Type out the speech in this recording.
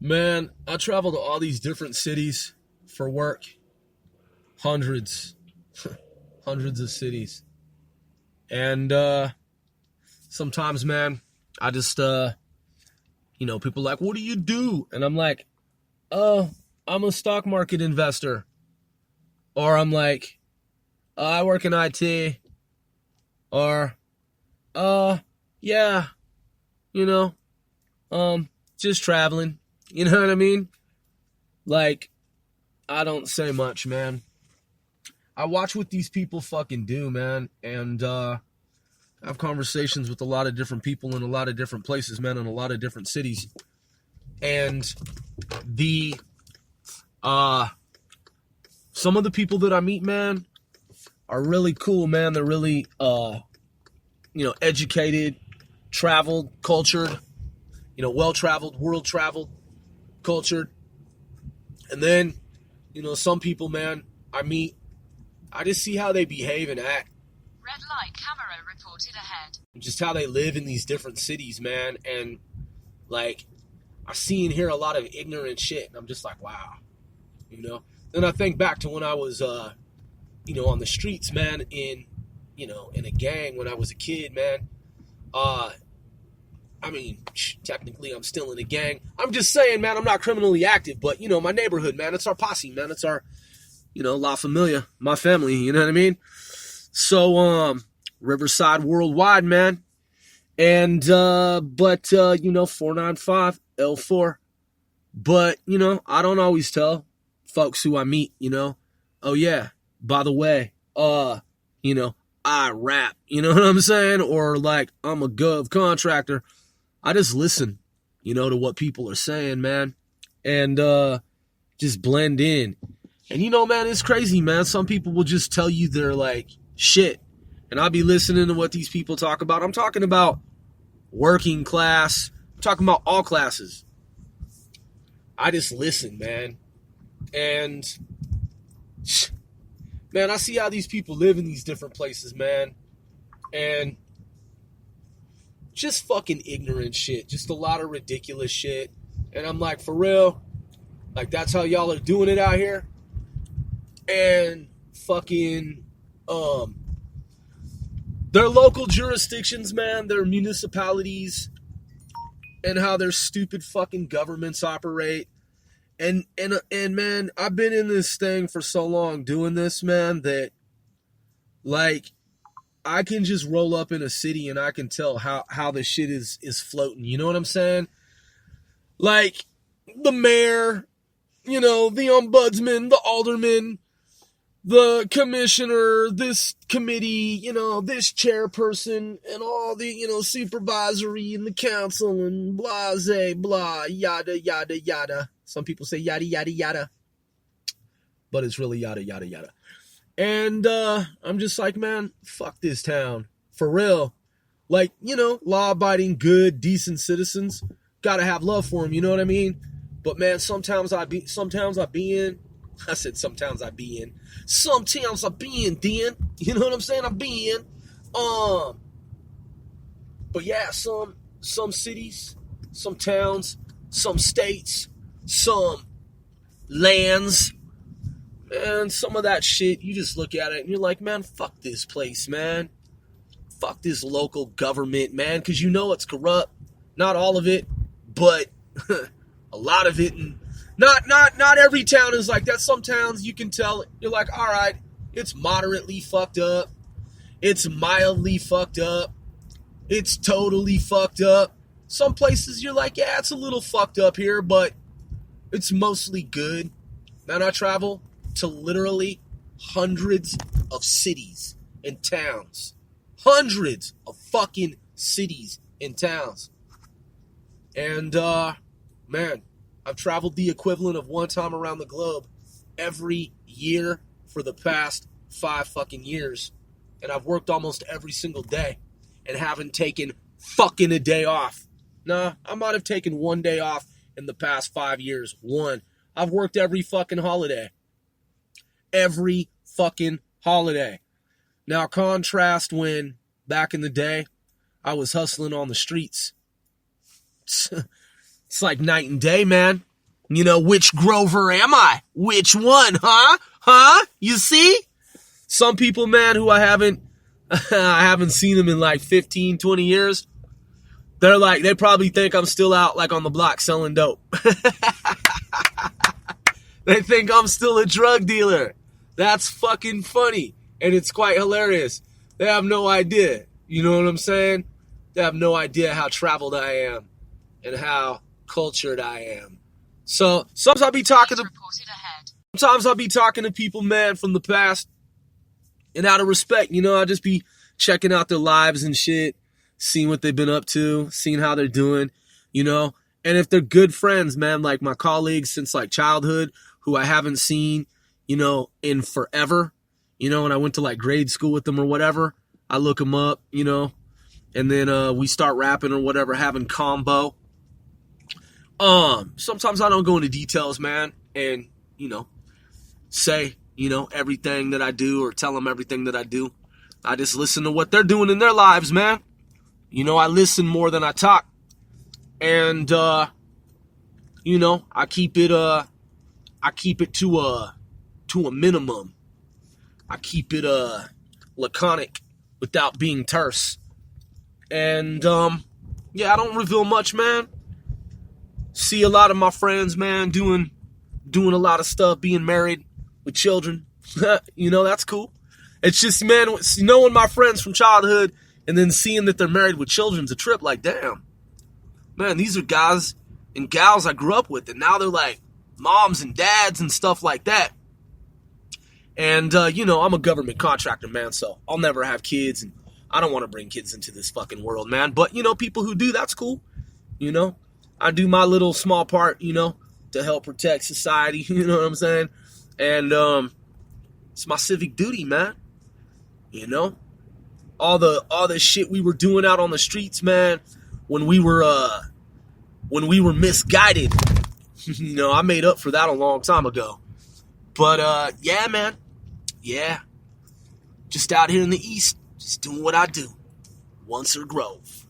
Man, I travel to all these different cities for work. Hundreds, hundreds of cities. And sometimes, man, I just, people are like, what do you do? And I'm like, oh, I'm a stock market investor. Or I'm like, I work in IT. Or, yeah, you know, just traveling. You know what I mean? Like, I don't say much, man. I watch what these people fucking do, man, and have conversations with a lot of different people in a lot of different places, man, in a lot of different cities. And the some of the people that I meet, man, are really cool, man. They're really educated, traveled, cultured, well-traveled, world-traveled, cultured. And then, some people, man, I meet, I just see how they behave and act. Red light camera reported ahead. Just how they live in these different cities, man. And, like, I see and hear a lot of ignorant shit. And I'm just like, wow. Then I think back to when I was, on the streets, man, in a gang when I was a kid, man. Technically I'm still in a gang. I'm just saying, man, I'm not criminally active. But, my neighborhood, man, it's our posse, man. It's our, La Familia, my family, you know what I mean? So, Riverside Worldwide, man. And, 495 L4. But, I don't always tell folks who I meet, oh yeah, by the way, I rap, you know what I'm saying? Or like, I'm a gov contractor. I just listen, to what people are saying, man. And, just blend in. And man, it's crazy, man. Some people will just tell you they're like shit. And I'll be listening to what these people talk about. I'm talking about working class. I'm talking about all classes. I just listen, man. And, man, I see how these people live in these different places, man. And just fucking ignorant shit. Just a lot of ridiculous shit. And I'm like, for real? Like, that's how y'all are doing it out here? And fucking, their local jurisdictions, man, their municipalities, and how their stupid fucking governments operate. And man, I've been in this thing for so long doing this, man, that, like, I can just roll up in a city and I can tell how the shit is floating. You know what I'm saying? Like, the mayor, the ombudsman, the alderman, the commissioner, this committee, this chairperson, and all the, supervisory and the council and blase, blah, yada, yada, yada. Some people say yada, yada, yada. But it's really yada, yada, yada. And I'm just like, man, fuck this town. For real. Like, law-abiding, good, decent citizens. Gotta have love for them, you know what I mean? But, man, sometimes I be in. Some towns I be in, Dan. You know what I'm saying? I be in. But yeah, some cities, some towns, some states, some lands, and some of that shit, you just look at it and you're like, man, fuck this place, man. Fuck this local government, man, because it's corrupt. Not all of it, but a lot of it. And not every town is like that. Some towns you can tell, you're like, all right, it's moderately fucked up. It's mildly fucked up. It's totally fucked up. Some places you're like, yeah, it's a little fucked up here, but it's mostly good. Man, I travel to literally hundreds of cities and towns. Hundreds of fucking cities and towns. And, man, I've traveled the equivalent of one time around the globe every year for the past 5 fucking years. And I've worked almost every single day and haven't taken fucking a day off. Nah, I might have taken one day off in the past 5 years. One. I've worked every fucking holiday. Every fucking holiday. Now, contrast when, back in the day, I was hustling on the streets. It's like night and day, man. You know, which Grover am I? Which one, huh? You see? Some people, man, who I haven't seen them in like 15, 20 years. They probably think I'm still out like on the block selling dope. They think I'm still a drug dealer. That's fucking funny. And it's quite hilarious. They have no idea. You know what I'm saying? They have no idea how traveled I am and how cultured I am. So sometimes I'll be talking to people, man, from the past. And out of respect, you know, I'll just be checking out their lives and shit, seeing what they've been up to, seeing how they're doing, you know. And if they're good friends, man, like my colleagues since like childhood, who I haven't seen, you know, in forever, you know, and I went to like grade school with them or whatever, I look them up, you know, and then we start rapping or whatever, having combo. Sometimes I don't go into details, man, and, you know, say, you know, everything that I do or tell them everything that I do. I just listen to what they're doing in their lives, man. You know, I listen more than I talk. And, you know, I keep it to a minimum. I keep it, laconic without being terse. And, yeah, I don't reveal much, man. See a lot of my friends, man, doing a lot of stuff, being married with children. You know, that's cool. It's just, man, knowing my friends from childhood and then seeing that they're married with children's a trip. Like, damn, man, these are guys and gals I grew up with, and now they're like moms and dads and stuff like that. And, you know, I'm a government contractor, man, so I'll never have kids, and I don't want to bring kids into this fucking world, man. But, you know, people who do, that's cool. You know, I do my little small part, you know, to help protect society, you know what I'm saying? And it's my civic duty, man. You know, all the shit we were doing out on the streets, man, when we were misguided. You know, I made up for that a long time ago. But yeah, man. Yeah. Just out here in the East, just doing what I do. Once or Grove.